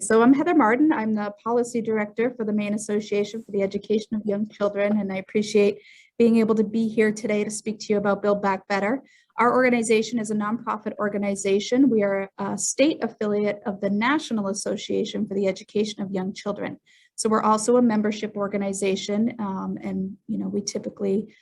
So I'm Heather Marden. I'm the Policy Director for the Maine Association for the Education of Young Children, and I appreciate being able to be here today to speak to you about Build Back Better. Our organization is a nonprofit organization. We are a state affiliate of the National Association for the Education of Young Children. So we're also a membership organization, and we typically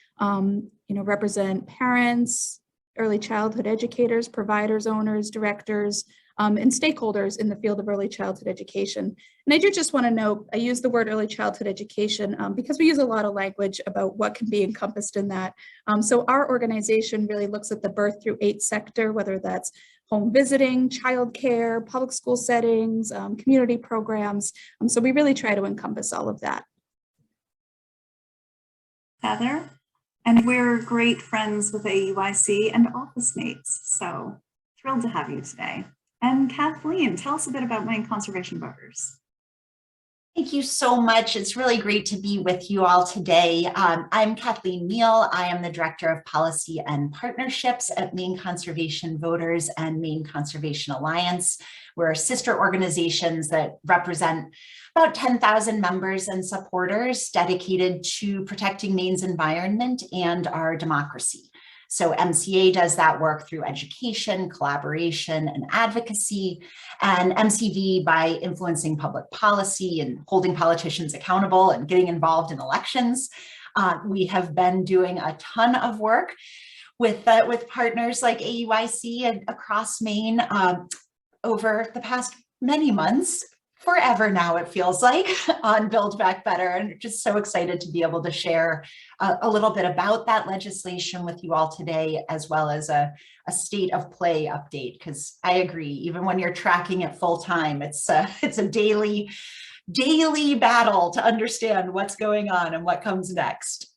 represent parents, early childhood educators, providers, owners, directors, and stakeholders in the field of early childhood education. And I do just want to note, I use the word early childhood education because we use a lot of language about what can be encompassed in that. So our organization really looks at the birth through 8 sector, whether that's home visiting, childcare, public school settings, community programs. So we really try to encompass all of that. Heather, and we're great friends with AUIC and office mates, so thrilled to have you today. And Kathleen, tell us a bit about Maine Conservation Voters. Thank you so much. It's really great to be with you all today. I'm Kathleen Meil. I am the Director of Policy and Partnerships at Maine Conservation Voters and Maine Conservation Alliance. We're sister organizations that represent about 10,000 members and supporters dedicated to protecting Maine's environment and our democracy. So MCA does that work through education, collaboration, and advocacy, and MCV by influencing public policy and holding politicians accountable and getting involved in elections. We have been doing a ton of work with partners like AUIC and across Maine over the past many months. Forever now, it feels like, on Build Back Better, and just so excited to be able to share a little bit about that legislation with you all today, as well as a state of play update, because I agree, even when you're tracking it full time, it's a daily battle to understand what's going on and what comes next.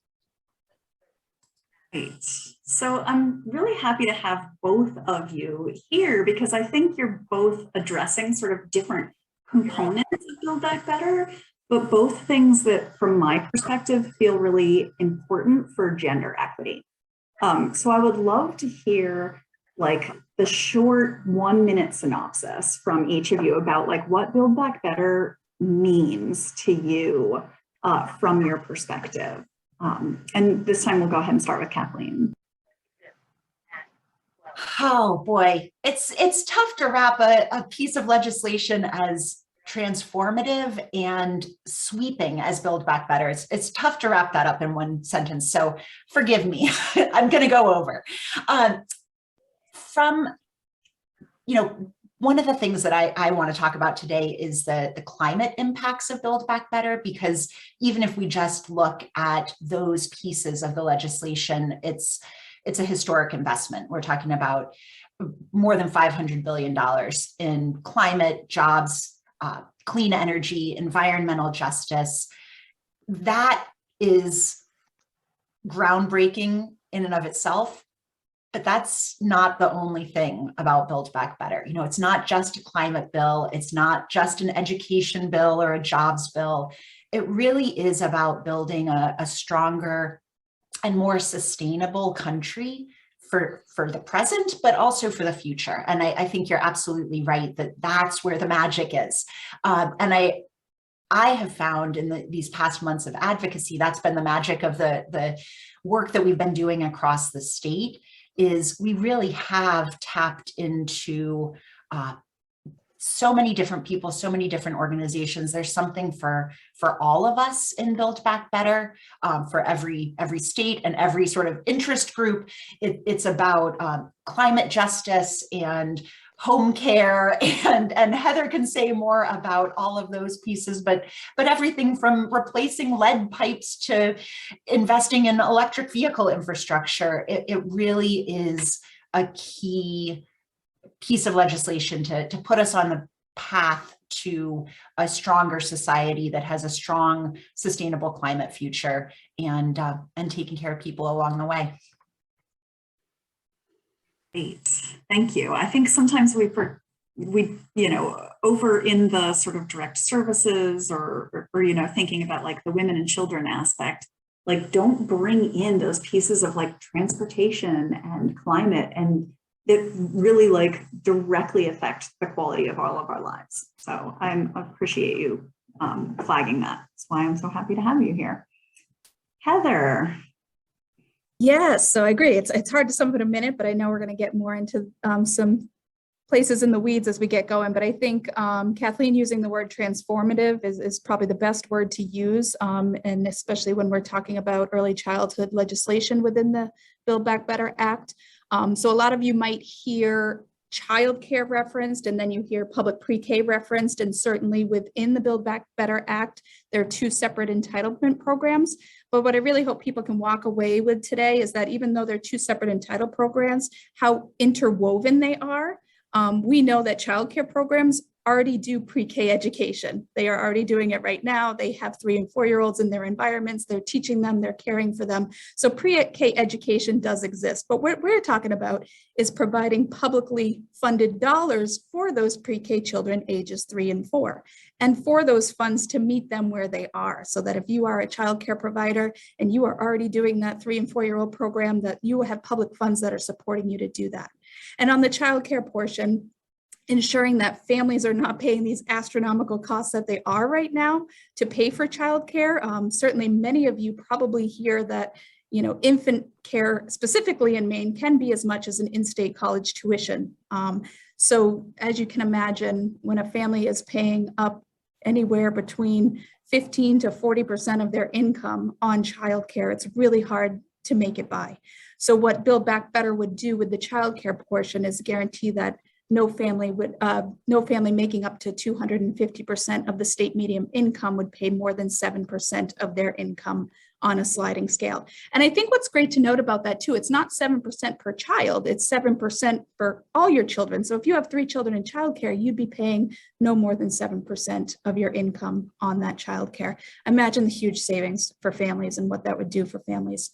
Great. So I'm really happy to have both of you here because I think you're both addressing sort of different components of Build Back Better, but both things that, from my perspective, feel really important for gender equity. So I would love to hear like the short 1-minute synopsis from each of you about like what Build Back Better means to you from your perspective. And this time we'll go ahead and start with Kathleen. Oh boy, it's tough to wrap a piece of legislation as transformative and sweeping as Build Back Better. It's tough to wrap that up in one sentence, so forgive me. I'm going to go over. One of the things that I want to talk about today is the climate impacts of Build Back Better, because even if we just look at those pieces of the legislation, it's a historic investment. We're talking about more than $500 billion in climate, jobs, clean energy, environmental justice. That is groundbreaking in and of itself, but that's not the only thing about Build Back Better. It's not just a climate bill. It's not just an education bill or a jobs bill. It really is about building a stronger and more sustainable country for the present, but also for the future. And I think you're absolutely right that that's where the magic is. And I have found in these past months of advocacy, that's been the magic of the work that we've been doing across the state, is we really have tapped into so many different people, so many different organizations. There's something for all of us in Build Back Better, for every state and every sort of interest group. It's about climate justice and home care, and Heather can say more about all of those pieces, but everything from replacing lead pipes to investing in electric vehicle infrastructure. It really is a key piece of legislation to put us on the path to a stronger society that has a strong, sustainable climate future, and taking care of people along the way. Great, thank you. I think sometimes we over in the sort of direct services or thinking about like the women and children aspect, like don't bring in those pieces of like transportation and climate and that really like directly affect the quality of all of our lives. So I appreciate you flagging that. That's why I'm so happy to have you here. Heather. Yes, so I agree. It's hard to sum up in a minute, but I know we're going to get more into some places in the weeds as we get going. But I think Kathleen using the word transformative is probably the best word to use, and especially when we're talking about early childhood legislation within the Build Back Better Act. So a lot of you might hear childcare referenced, and then you hear public pre-K referenced, and certainly within the Build Back Better Act, there are two separate entitlement programs. But what I really hope people can walk away with today is that even though they're two separate entitled programs, how interwoven they are. We know that childcare programs already do pre-K education. They are already doing it right now. They have 3- and 4-year-olds in their environments. They're teaching them, they're caring for them. So pre-K education does exist. But what we're talking about is providing publicly funded dollars for those pre-K children ages 3 and 4, and for those funds to meet them where they are. So that if you are a childcare provider and you are already doing that 3- and 4-year-old program, that you will have public funds that are supporting you to do that. And on the childcare portion, ensuring that families are not paying these astronomical costs that they are right now to pay for childcare. Certainly many of you probably hear that, you know, infant care specifically in Maine can be as much as an in-state college tuition. So as you can imagine, when a family is paying up anywhere between 15 to 40% of their income on childcare, it's really hard to make it by. So what Build Back Better would do with the childcare portion is guarantee that no family making up to 250% of the state median income would pay more than 7% of their income on a sliding scale. And I think what's great to note about that too, it's not 7% per child, it's 7% for all your children. So if you have 3 children in childcare, you'd be paying no more than 7% of your income on that childcare. Imagine the huge savings for families and what that would do for families.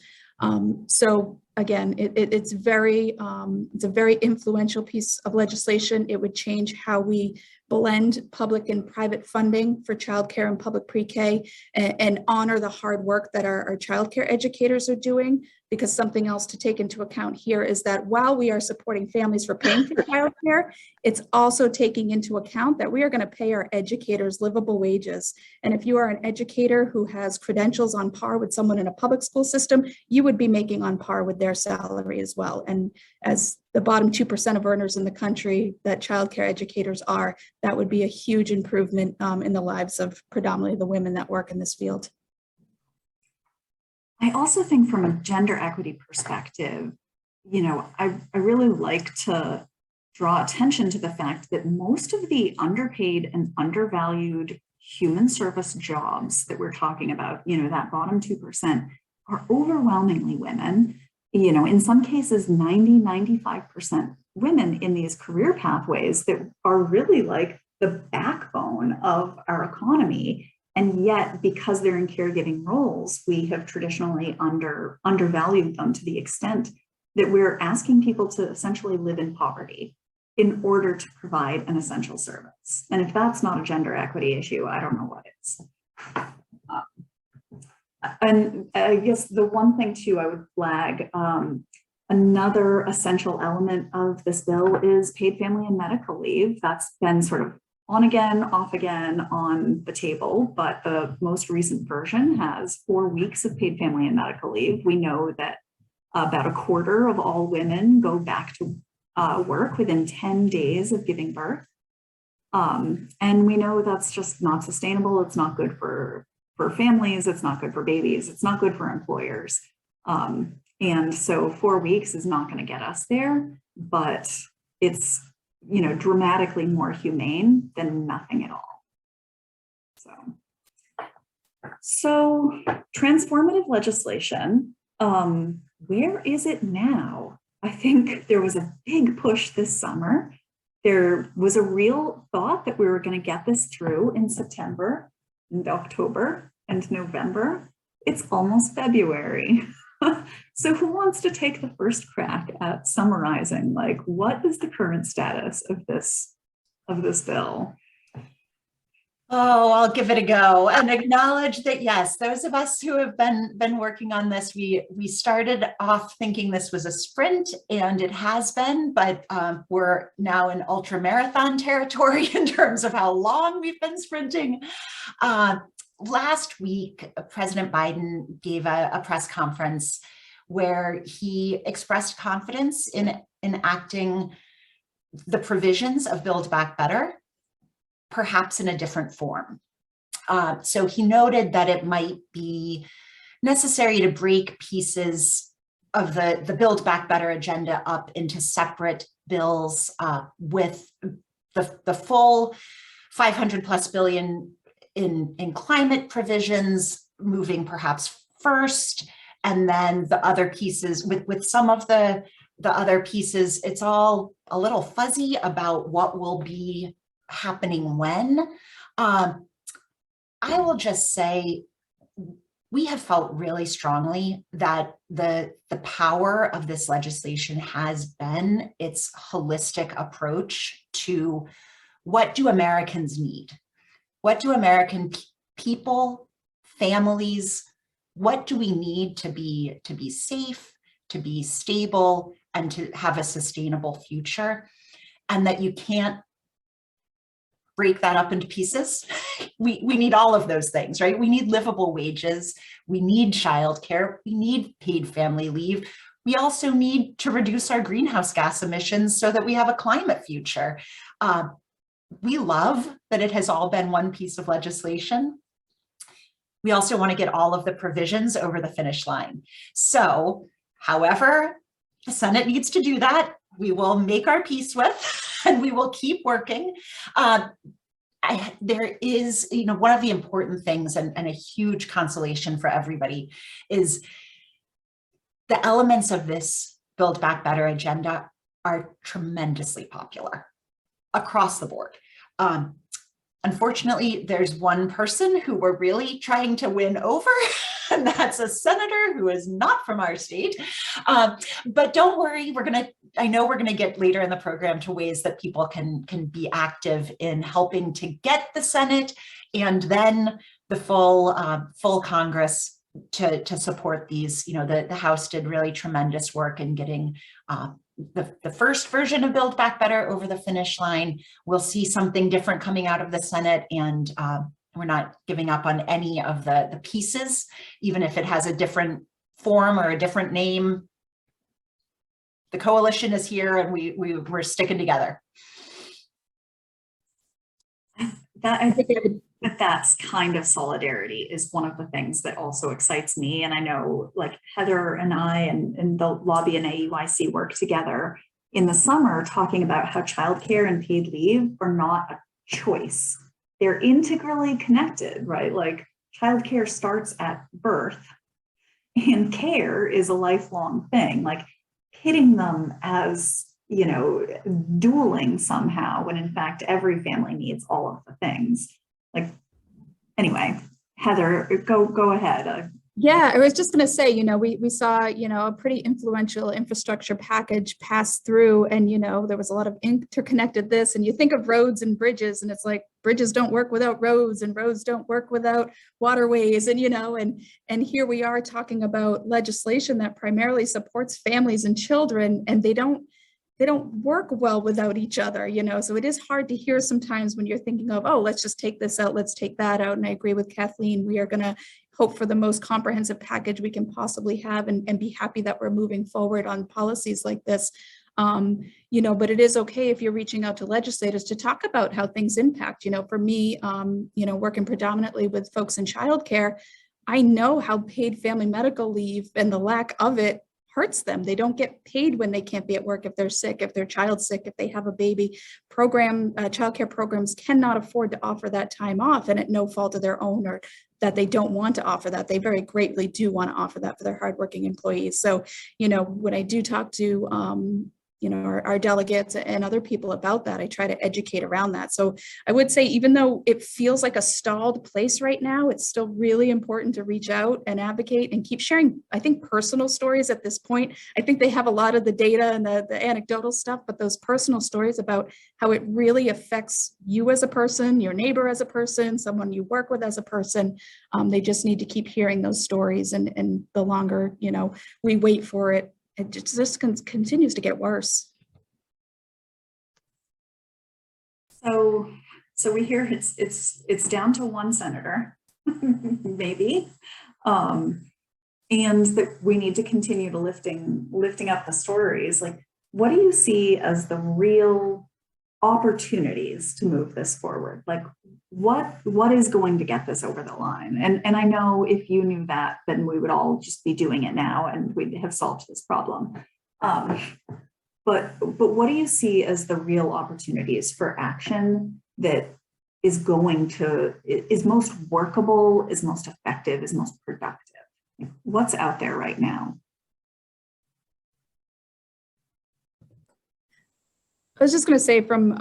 So again, it's a very influential piece of legislation. It would change how we blend public and private funding for childcare and public pre-K and honor the hard work that our childcare educators are doing. Because something else to take into account here is that while we are supporting families for paying for childcare, it's also taking into account that we are going to pay our educators livable wages. And if you are an educator who has credentials on par with someone in a public school system, you would be making on par with their salary as well. And as the bottom 2% of earners in the country that childcare educators are, that would be a huge improvement in the lives of predominantly the women that work in this field. I also think from a gender equity perspective, you know, I really like to draw attention to the fact that most of the underpaid and undervalued human service jobs that we're talking about, you know, that bottom 2% are overwhelmingly women. You know, in some cases, 95% women in these career pathways that are really like the backbone of our economy. And yet, because they're in caregiving roles, we have traditionally undervalued them to the extent that we're asking people to essentially live in poverty in order to provide an essential service. And if that's not a gender equity issue, I don't know what is. And I guess the one thing too I would flag, another essential element of this bill is paid family and medical leave. That's been sort of on again, off again on the table, but the most recent version has 4 weeks of paid family and medical leave. We know that about a quarter of all women go back to work within 10 days of giving birth. And we know that's just not sustainable. It's not good for families. It's not good for babies. It's not good for employers. And so 4 weeks is not going to get us there, but it's, you know, dramatically more humane than nothing at all. So transformative legislation, where is it now? I think there was a big push this summer. There was a real thought that we were going to get this through in September and October and November. It's almost February. So who wants to take the first crack at summarizing, like, what is the current status of this bill? Oh, I'll give it a go and acknowledge that, yes, those of us who have been working on this, we started off thinking this was a sprint, and it has been, but we're now in ultra marathon territory in terms of how long we've been sprinting. Last week, President Biden gave a press conference where he expressed confidence in enacting the provisions of Build Back Better, perhaps in a different form. So he noted that it might be necessary to break pieces of the Build Back Better agenda up into separate bills with the full 500 plus billion in climate provisions moving perhaps first, and then the other pieces with some of the other pieces, it's all a little fuzzy about what will be happening when. I will just say we have felt really strongly that the power of this legislation has been its holistic approach to what do Americans need? What do American people, families, what do we need to be safe, to be stable, and to have a sustainable future? And that you can't break that up into pieces. We need all of those things, right? We need livable wages. We need childcare. We need paid family leave. We also need to reduce our greenhouse gas emissions so that we have a climate future. We love that it has all been one piece of legislation. We also want to get all of the provisions over the finish line. So, however, the Senate needs to do that, we will make our peace with, and we will keep working. There is, one of the important things and a huge consolation for everybody is the elements of this Build Back Better agenda are tremendously popular across the board. Unfortunately, there's one person who we're really trying to win over, and that's a senator who is not from our state. But don't worry, I know we're gonna get later in the program to ways that people can be active in helping to get the Senate and then the full Congress to support these. The House did really tremendous work in getting the first version of Build Back Better over the finish line. We'll see something different coming out of the Senate, and we're not giving up on any of the pieces, even if it has a different form or a different name. The coalition is here, and we're sticking together. I think that's kind of solidarity is one of the things that also excites me. And I know like Heather and I and the lobby and AUIC work together in the summer talking about how childcare and paid leave are not a choice. They're integrally connected, right? Like childcare starts at birth and care is a lifelong thing. Like pitting them as, dueling somehow when in fact every family needs all of the things. Like, anyway, Heather, go ahead. Yeah, I was just going to say, we saw, a pretty influential infrastructure package pass through, and, there was a lot of interconnected this, and you think of roads and bridges, and it's like bridges don't work without roads, and roads don't work without waterways, and, and here we are talking about legislation that primarily supports families and children, and they don't work well without each other, so it is hard to hear sometimes when you're thinking of, oh, let's just take this out, let's take that out. And I agree with Kathleen, we are going to hope for the most comprehensive package we can possibly have and be happy that we're moving forward on policies like this. But it is okay if you're reaching out to legislators to talk about how things impact. For me, working predominantly with folks in childcare, I know how paid family medical leave and the lack of it hurts them. They don't get paid when they can't be at work, if they're sick, if their child's sick, if they have a baby. Childcare programs cannot afford to offer that time off, and at no fault of their own, or that they don't want to offer that. They very greatly do want to offer that for their hardworking employees. So, when I do talk to our delegates and other people about that. I try to educate around that. So I would say, even though it feels like a stalled place right now, it's still really important to reach out and advocate and keep sharing, I think, personal stories at this point. I think they have a lot of the data and the anecdotal stuff, but those personal stories about how it really affects you as a person, your neighbor as a person, someone you work with as a person, they just need to keep hearing those stories. And the longer, we wait for it, it just continues to get worse. So we hear it's down to one senator, maybe, and that we need to continue to lifting up the stories. Like, what do you see as the real opportunities to move this forward? Like, what is going to get this over the line? And I know if you knew that, then we would all just be doing it now and we'd have solved this problem. But what do you see as the real opportunities for action that is most workable, is most effective, is most productive? What's out there right now? I was just going to say, from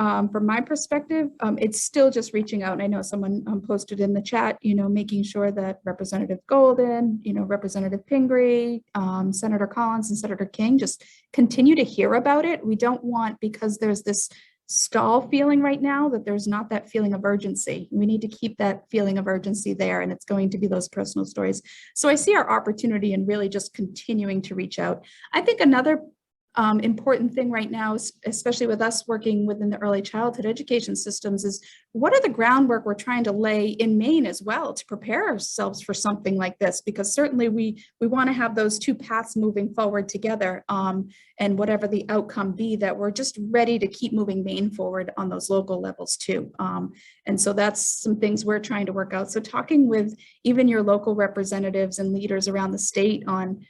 my perspective, it's still just reaching out. And I know someone posted in the chat, making sure that Representative Golden, Representative Pingree, Senator Collins, and Senator King just continue to hear about it. We don't want, because there's this stall feeling right now, that there's not that feeling of urgency. We need to keep that feeling of urgency there, and it's going to be those personal stories. So I see our opportunity in really just continuing to reach out. I think another important thing right now, especially with us working within the early childhood education systems, is what are the groundwork we're trying to lay in Maine as well to prepare ourselves for something like this? Because certainly we want to have those two paths moving forward together, and whatever the outcome be, that we're just ready to keep moving Maine forward on those local levels too. And so that's some things we're trying to work out. So talking with even your local representatives and leaders around the state on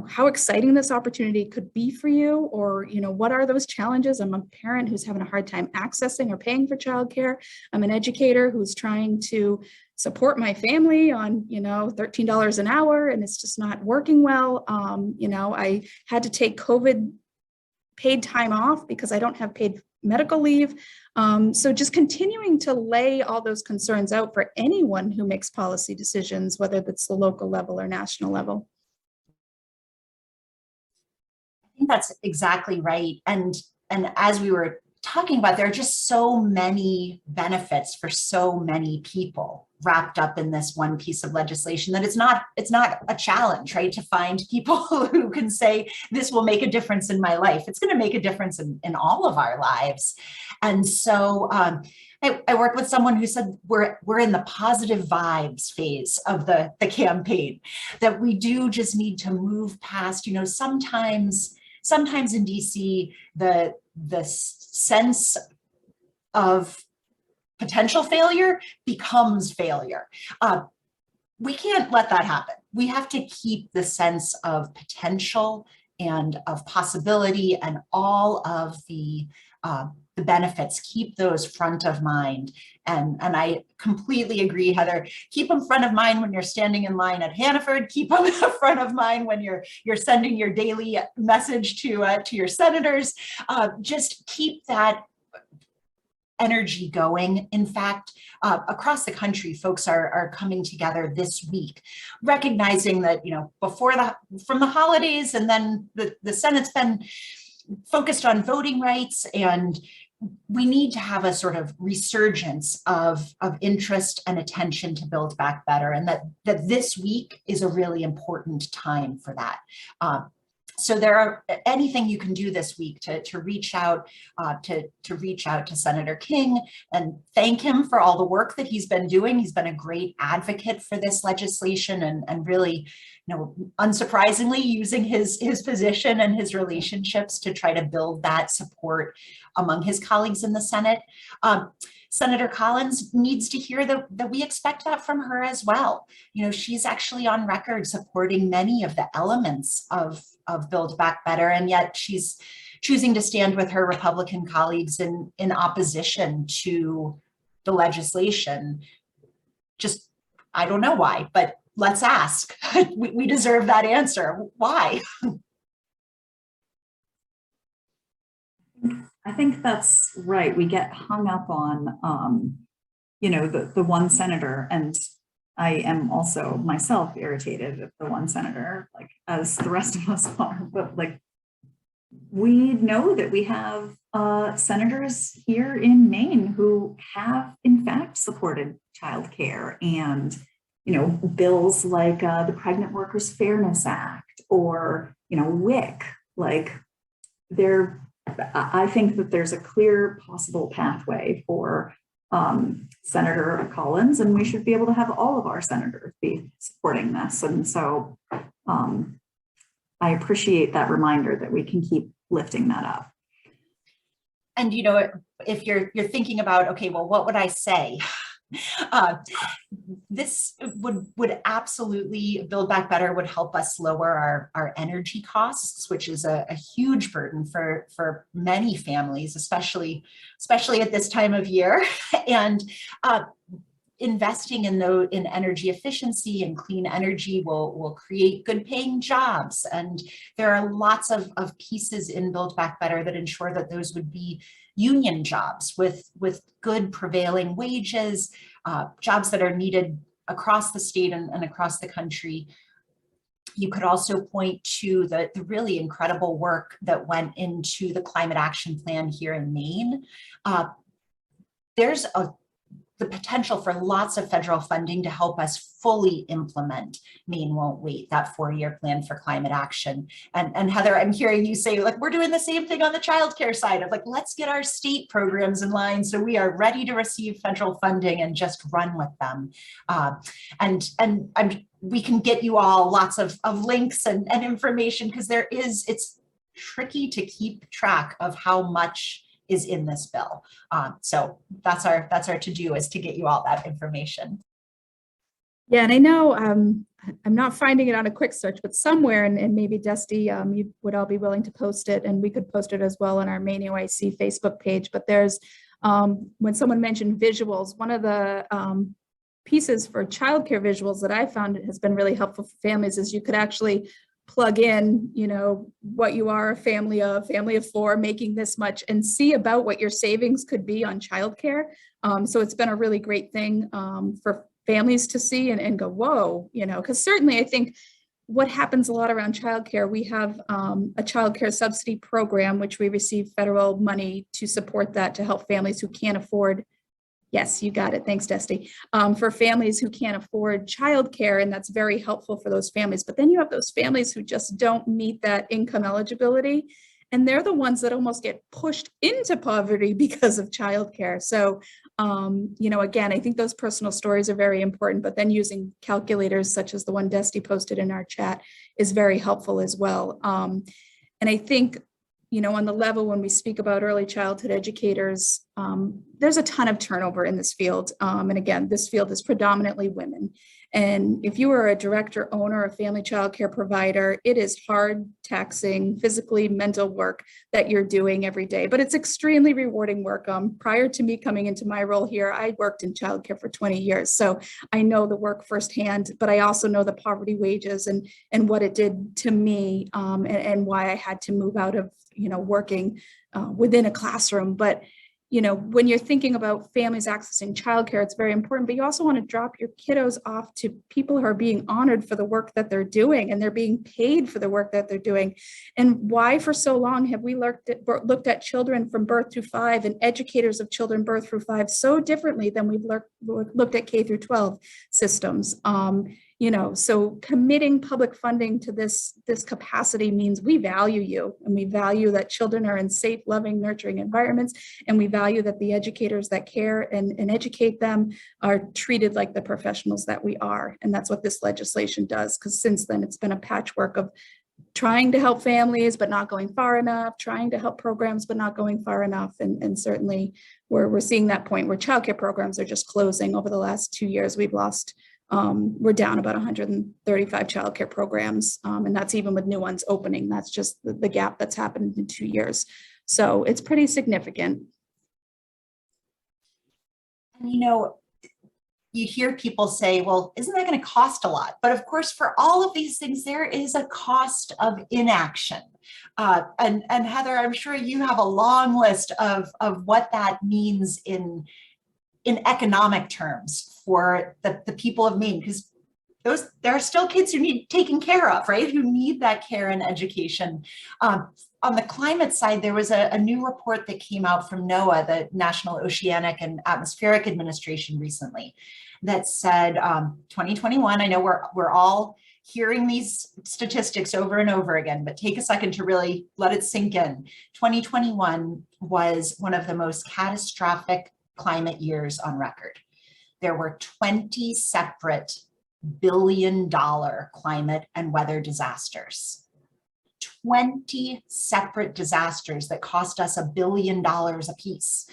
how exciting this opportunity could be for you, or, what are those challenges? I'm a parent who's having a hard time accessing or paying for childcare. I'm an educator who's trying to support my family on, $13 an hour, and it's just not working well. I had to take COVID paid time off because I don't have paid medical leave. So just continuing to lay all those concerns out for anyone who makes policy decisions, whether that's the local level or national level. I think that's exactly right. And as we were talking about, there are just so many benefits for so many people wrapped up in this one piece of legislation that it's not a challenge, right? To find people who can say, this will make a difference in my life. It's going to make a difference in all of our lives. And so I worked with someone who said we're in the positive vibes phase of the campaign, that we do just need to move past, sometimes in DC, the sense of potential failure becomes failure. We can't let that happen. We have to keep the sense of potential and of possibility and all of the benefits, keep those front of mind. And I completely agree, Heather. Keep them front of mind when you're standing in line at Hannaford. Keep them front of mind when you're sending your daily message to your senators. Just keep that energy going. In fact, across the country, folks are coming together this week, recognizing that, from the holidays, and then the Senate's been focused on voting rights, and we need to have a sort of resurgence of interest and attention to Build Back Better, and that this week is a really important time for that. So there are anything you can do this week to reach out to Senator King and thank him for all the work that he's been doing. He's been a great advocate for this legislation, and really, unsurprisingly, using his position and his relationships to try to build that support among his colleagues in the Senate. Senator Collins needs to hear that we expect that from her as well. She's actually on record supporting many of the elements of Build Back Better, and yet she's choosing to stand with her Republican colleagues in opposition to the legislation. Just, I don't know why, but let's ask. We deserve that answer. Why? I think that's right. We get hung up on, the one senator, and I am also myself irritated at the one senator, like as the rest of us are, but like, we know that we have senators here in Maine who have in fact supported childcare, and bills like the Pregnant Workers Fairness Act or WIC. Like I think that there's a clear possible pathway for Senator Collins, and we should be able to have all of our senators be supporting this. And so I appreciate that reminder that we can keep lifting that up. And if you're thinking about, okay, well, what would I say? This would absolutely, Build Back Better would help us lower our energy costs, which is a huge burden for many families, especially at this time of year. And investing in energy efficiency and clean energy will create good paying jobs. And there are lots of pieces in Build Back Better that ensure that those would be union jobs with good prevailing wages, jobs that are needed across the state and across the country. You could also point to the really incredible work that went into the climate action plan here in Maine. There's the potential for lots of federal funding to help us fully implement Maine Won't Wait, that 4-year plan for climate action. And Heather, I'm hearing you say, like, we're doing the same thing on the childcare side of like, let's get our state programs in line so we are ready to receive federal funding and just run with them. We can get you all lots of links and information, because it's tricky to keep track of how much is in this bill. So that's our to-do, is to get you all that information. Yeah, and I know I'm not finding it on a quick search, but somewhere, and maybe Dusty, you would all be willing to post it, and we could post it as well on our Maine OIC Facebook page. But there's, when someone mentioned visuals, one of the pieces for childcare visuals that I found has been really helpful for families is you could actually plug in, what you are, a family of 4 making this much, and see about what your savings could be on childcare. So it's been a really great thing for families to see and go, whoa, because certainly I think what happens a lot around childcare, we have a childcare subsidy program, which we receive federal money to support that, to help families who can't afford. Yes, you got it. Thanks, Dusty. For families who can't afford childcare, and that's very helpful for those families. But then you have those families who just don't meet that income eligibility, and they're the ones that almost get pushed into poverty because of childcare. So, again, I think those personal stories are very important, but then using calculators such as the one Dusty posted in our chat is very helpful as well. And I think, on the level when we speak about early childhood educators, there's a ton of turnover in this field. And again, this field is predominantly women. And if you are a director, owner, a family child care provider, it is hard, taxing, physically, mental work that you're doing every day, but it's extremely rewarding work. Prior to me coming into my role here, I worked in childcare for 20 years. So I know the work firsthand, but I also know the poverty wages and what it did to me, and why I had to move out of, working within a classroom. But when you're thinking about families accessing childcare, it's very important, but you also want to drop your kiddos off to people who are being honored for the work that they're doing, and they're being paid for the work that they're doing. And why for so long have we looked at children from birth to 5 and educators of children birth through 5 so differently than we've looked at K through 12 systems? So committing public funding to this capacity means we value you, and we value that children are in safe, loving, nurturing environments, and we value that the educators that care and educate them are treated like the professionals that we are. And that's what this legislation does, because since then it's been a patchwork of trying to help families but not going far enough, trying to help programs but not going far enough. And certainly we're seeing that point where childcare programs are just closing. Over the last 2 years, we're down about 135 childcare programs, and that's even with new ones opening. That's just the gap that's happened in 2 years. So it's pretty significant. And you hear people say, well, isn't that going to cost a lot? But of course, for all of these things, there is a cost of inaction. And Heather, I'm sure you have a long list of what that means in economic terms for the people of Maine, because there are still kids who need taken care of, right? Who need that care and education. On the climate side, there was a new report that came out from NOAA, the National Oceanic and Atmospheric Administration, recently, that said 2021. I know we're all hearing these statistics over and over again, but take a second to really let it sink in. 2021 was one of the most catastrophic climate years on record. There were 20 separate billion-dollar climate and weather disasters. 20 separate disasters that cost us $1 billion a piece.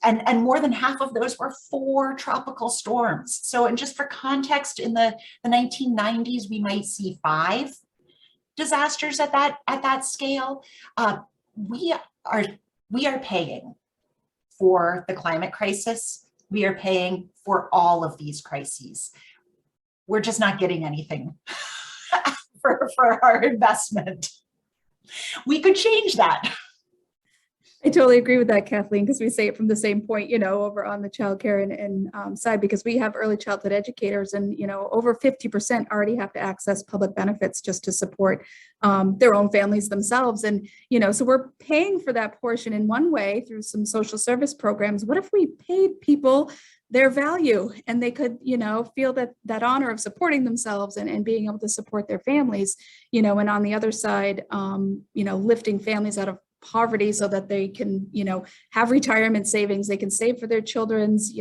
And more than half of those were 4 tropical storms. So, and just for context, in the 1990s, we might see 5 disasters at that scale. We are paying for the climate crisis. We are paying for all of these crises. We're just not getting anything for our investment. We could change that. I totally agree with that, Kathleen, because we say it from the same point, over on the childcare and side, because we have early childhood educators and, over 50% already have to access public benefits just to support their own families themselves. And, so we're paying for that portion in one way through some social service programs. What if we paid people their value and they could, feel that honor of supporting themselves and being able to support their families, and on the other side, lifting families out of poverty so that they can, have retirement savings, they can save for their children's,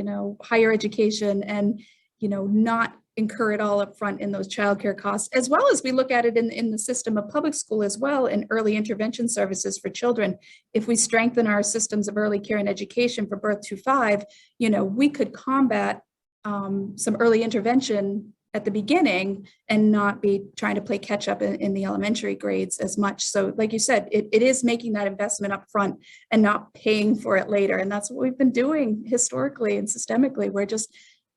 higher education and, not incur it all up front in those childcare costs, as well as we look at it in the system of public school as well, and early intervention services for children. If we strengthen our systems of early care and education for birth to 5, we could combat some early intervention at the beginning and not be trying to play catch up in the elementary grades as much. So like you said, it is making that investment up front and not paying for it later. And that's what we've been doing historically and systemically. We're just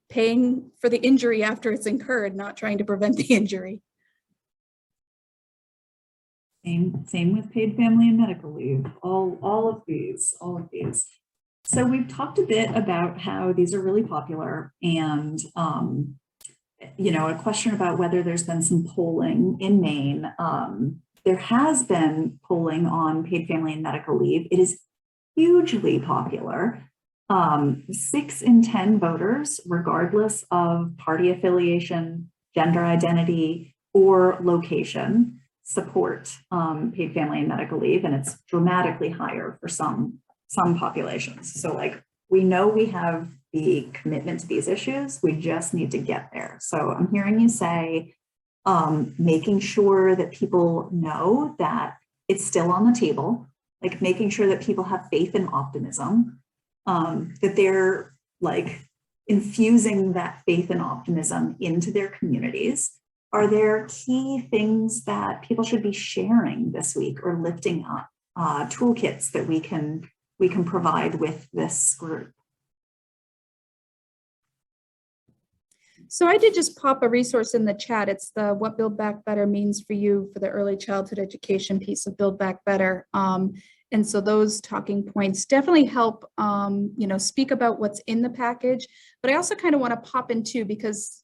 paying for the injury after it's incurred, not trying to prevent the injury. Same with paid family and medical leave, all of these. So we've talked a bit about how these are really popular and a question about whether there's been some polling in Maine. There has been polling on paid family and medical leave. It is hugely popular. 6 in 10 voters, regardless of party affiliation, gender identity, or location, support paid family and medical leave, and it's dramatically higher for some populations. So we know we have the commitment to these issues, we just need to get there. So I'm hearing you say, making sure that people know that it's still on the table, making sure that people have faith and optimism, that they're infusing that faith and optimism into their communities. Are there key things that people should be sharing this week or lifting up, toolkits that we can provide with this group? So I did just pop a resource in the chat. It's the What Build Back Better Means for You for the early childhood education piece of Build Back Better. And so those talking points definitely help, speak about what's in the package. But I also kind of want to pop in too, because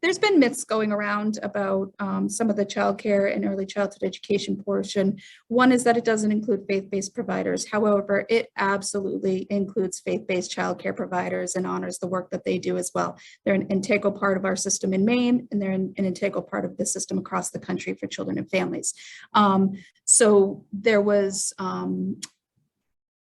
there's been myths going around about some of the childcare and early childhood education portion. One is that it doesn't include faith-based providers. However, it absolutely includes faith-based childcare providers and honors the work that they do as well. They're an integral part of our system in Maine, and they're an integral part of the system across the country for children and families. So there was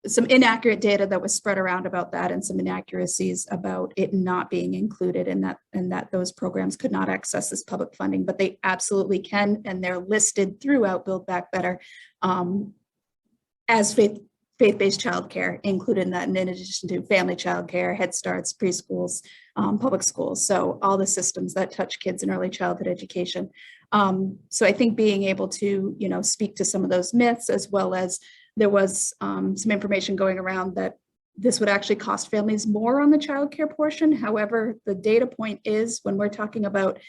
some inaccurate data that was spread around about that, and some inaccuracies about it not being included, and that those programs could not access this public funding, but they absolutely can, and they're listed throughout Build Back Better as faith-based childcare included in that, and in addition to family childcare, Head Starts, preschools, public schools, so all the systems that touch kids in early childhood education. So I think being able to, speak to some of those myths, as well as there was some information going around that this would actually cost families more on the childcare portion. However, the data point is when we're talking about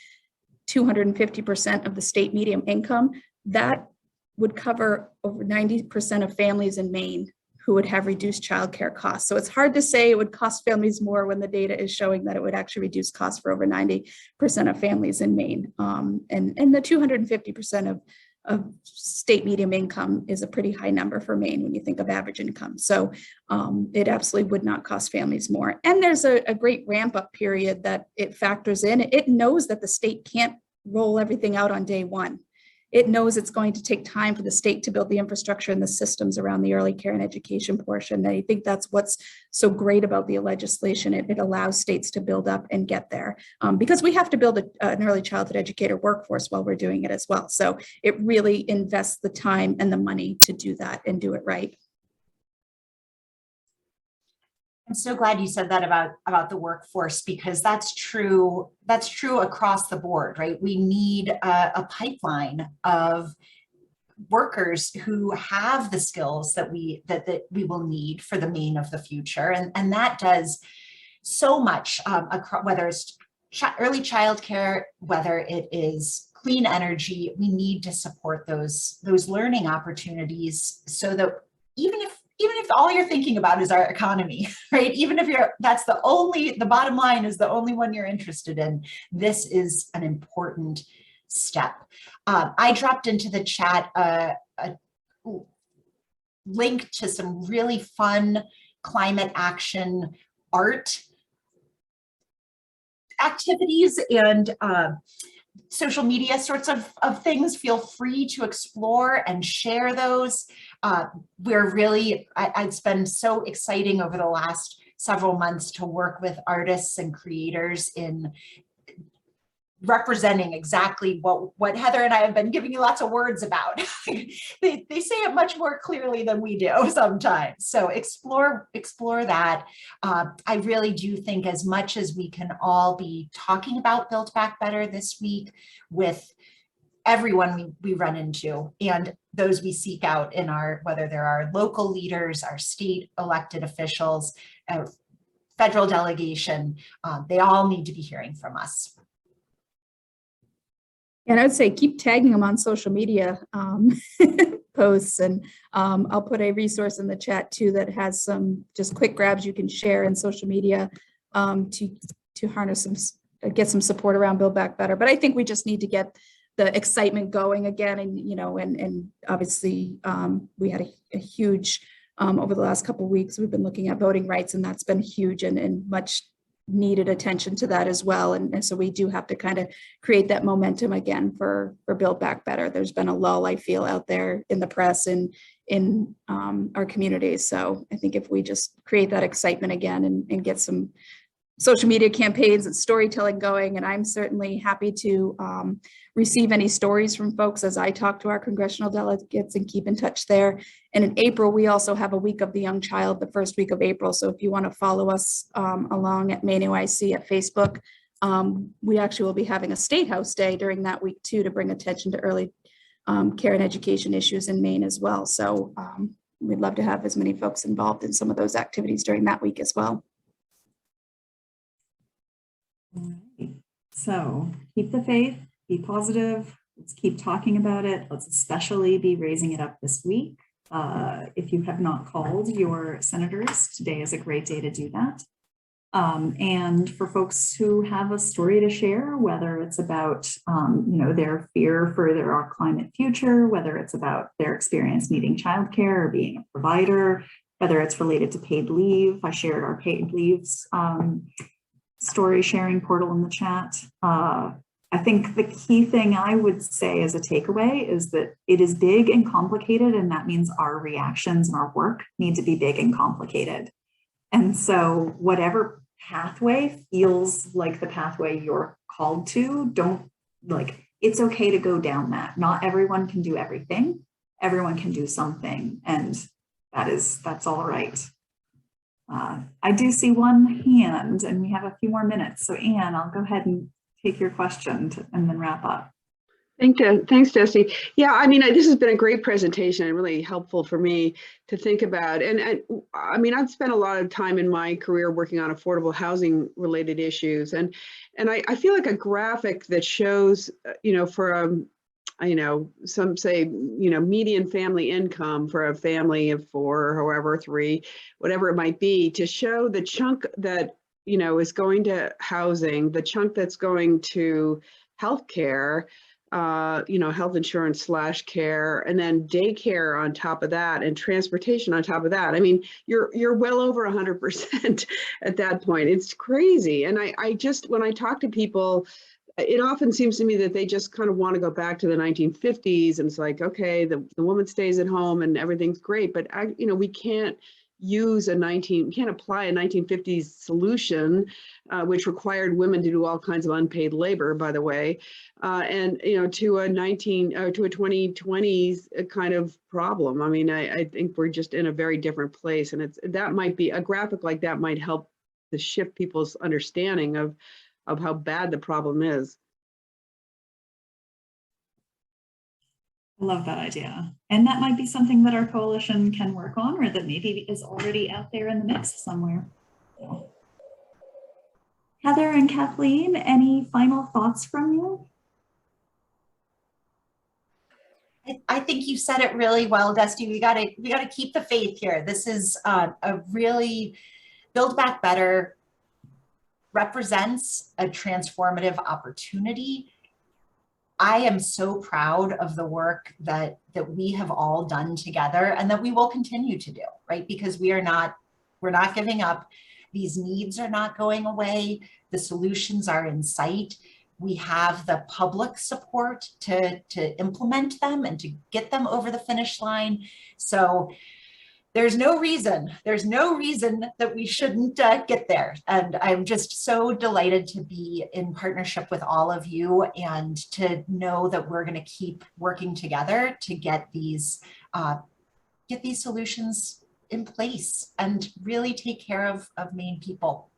250% of the state median income, that would cover over 90% of families in Maine who would have reduced childcare costs. So it's hard to say it would cost families more when the data is showing that it would actually reduce costs for over 90% of families in Maine. And the 250% of state median income is a pretty high number for Maine when you think of average income. So it absolutely would not cost families more. And there's a great ramp up period that it factors in. It knows that the state can't roll everything out on day one. It knows it's going to take time for the state to build the infrastructure and the systems around the early care and education portion. And I think that's what's so great about the legislation. It allows states to build up and get there because we have to build an early childhood educator workforce while we're doing it as well. So it really invests the time and the money to do that and do it right. I'm so glad you said that about the workforce, because that's true. That's true across the board, right? We need a pipeline of workers who have the skills that we will need for the Maine of the future, and that does so much. Whether it's early childcare, whether it is clean energy, we need to support those learning opportunities so that even if all you're thinking about is our economy, right? Even if the bottom line is the only one you're interested in, this is an important step. I dropped into the chat a link to some really fun climate action art activities and social media sorts of things. Feel free to explore and share those. It's been so exciting over the last several months to work with artists and creators in representing exactly what Heather and I have been giving you lots of words about. they say it much more clearly than we do sometimes. So explore that. I really do think as much as we can all be talking about Build Back Better this week with everyone we run into and those we seek out in whether they're our local leaders, our state elected officials, federal delegation, they all need to be hearing from us. And I would say keep tagging them on social media posts, and I'll put a resource in the chat too that has some just quick grabs you can share in social media to harness get some support around Build Back Better. But I think we just need to get the excitement going again, and obviously we had a huge over the last couple of weeks. We've been looking at voting rights, and that's been huge and much needed attention to that as well. And so we do have to kind of create that momentum again for Build Back Better. There's been a lull, I feel, out there in the press and in our communities. So I think if we just create that excitement again and get some social media campaigns and storytelling going, and I'm certainly happy to receive any stories from folks as I talk to our congressional delegates and keep in touch there. And in April, we also have a week of the young child, the first week of April. So if you want to follow us along at Maine OIC at Facebook, we actually will be having a State House Day during that week too, to bring attention to early care and education issues in Maine as well. So we'd love to have as many folks involved in some of those activities during that week as well. All right. So keep the faith, be positive. Let's keep talking about it. Let's especially be raising it up this week. If you have not called your senators, today is a great day to do that. And for folks who have a story to share, whether it's about their fear for their climate future, whether it's about their experience needing childcare or being a provider, whether it's related to paid leave. I shared our paid leaves story sharing portal in the chat. I think the key thing I would say as a takeaway is that it is big and complicated, and that means our reactions and our work need to be big and complicated. And so whatever pathway feels like the pathway you're called to, it's okay to go down that. Not everyone can do everything. Everyone can do something, and that's all right. I do see one hand, and we have a few more minutes. So Anne, I'll go ahead and take your question and then wrap up. Thanks, Dusty. Yeah, I mean, this has been a great presentation and really helpful for me to think about. And I mean, I've spent a lot of time in my career working on affordable housing related issues. And I feel like a graphic that shows, for some say, median family income for a family of 4 or however 3, whatever it might be, to show the chunk that, is going to housing, the chunk that's going to healthcare, health insurance / care, and then daycare on top of that, and transportation on top of that. I mean, you're well over 100% at that point. It's crazy. And I just, when I talk to people, it often seems to me that they just kind of want to go back to the 1950s, and it's like, okay, the woman stays at home and everything's great, but we can't can't apply a 1950s solution, which required women to do all kinds of unpaid labor, by the way, and to a 2020s kind of problem. I mean, I think we're just in a very different place, and that might be a graphic like that might help to shift people's understanding of how bad the problem is. I love that idea. And that might be something that our coalition can work on, or that maybe is already out there in the mix somewhere. Heather and Kathleen, any final thoughts from you? I think you said it really well, Dusty. We gotta keep the faith here. This is a really Build Back Better represents a transformative opportunity. I am so proud of the work that we have all done together, and that we will continue to do, right? Because we're not giving up. These needs are not going away. The solutions are in sight. We have the public support to implement them and to get them over the finish line. So there's no reason that we shouldn't get there. And I'm just so delighted to be in partnership with all of you, and to know that we're going to keep working together to get these solutions in place and really take care of Maine people.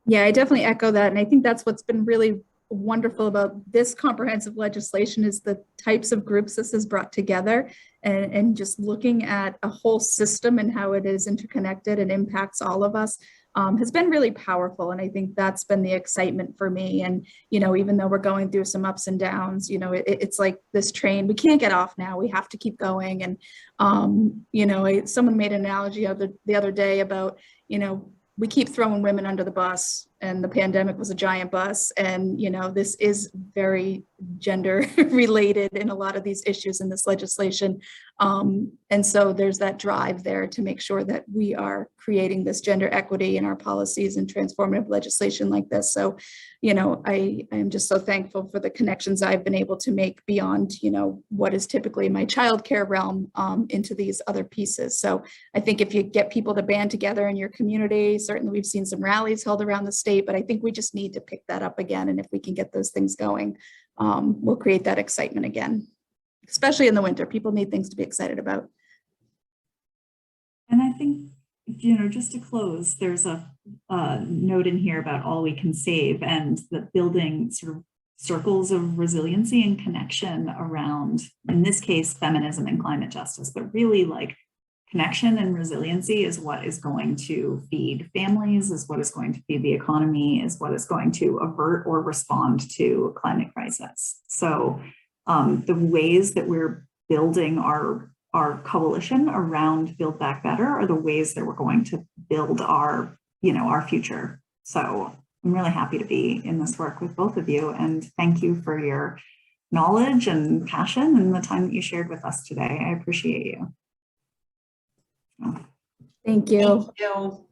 Yeah, I definitely echo that. And I think that's what's been really wonderful about this comprehensive legislation, is the types of groups this has brought together, and just looking at a whole system and how it is interconnected and impacts all of us has been really powerful. And I think that's been the excitement for me. And, even though we're going through some ups and downs, it's like this train, we can't get off now, we have to keep going. And, someone made an analogy the other day about, we keep throwing women under the bus, and the pandemic was a giant bus. And, this is very gender related in a lot of these issues in this legislation. And so there's that drive there to make sure that we are creating this gender equity in our policies and transformative legislation like this. So, I am just so thankful for the connections I've been able to make beyond, what is typically my childcare realm into these other pieces. So I think if you get people to band together in your community, certainly we've seen some rallies held around the state, but I think we just need to pick that up again. And if we can get those things going, we'll create that excitement again, especially in the winter. People need things to be excited about. And I think, just to close, there's a note in here about all we can save, and the building sort of circles of resiliency and connection around, in this case, feminism and climate justice, but really like connection and resiliency is what is going to feed families, is what is going to feed the economy, is what is going to avert or respond to a climate crisis. So the ways that we're building our coalition around Build Back Better are the ways that we're going to build our future. So I'm really happy to be in this work with both of you, and thank you for your knowledge and passion and the time that you shared with us today. I appreciate you. Thank you. Thank you.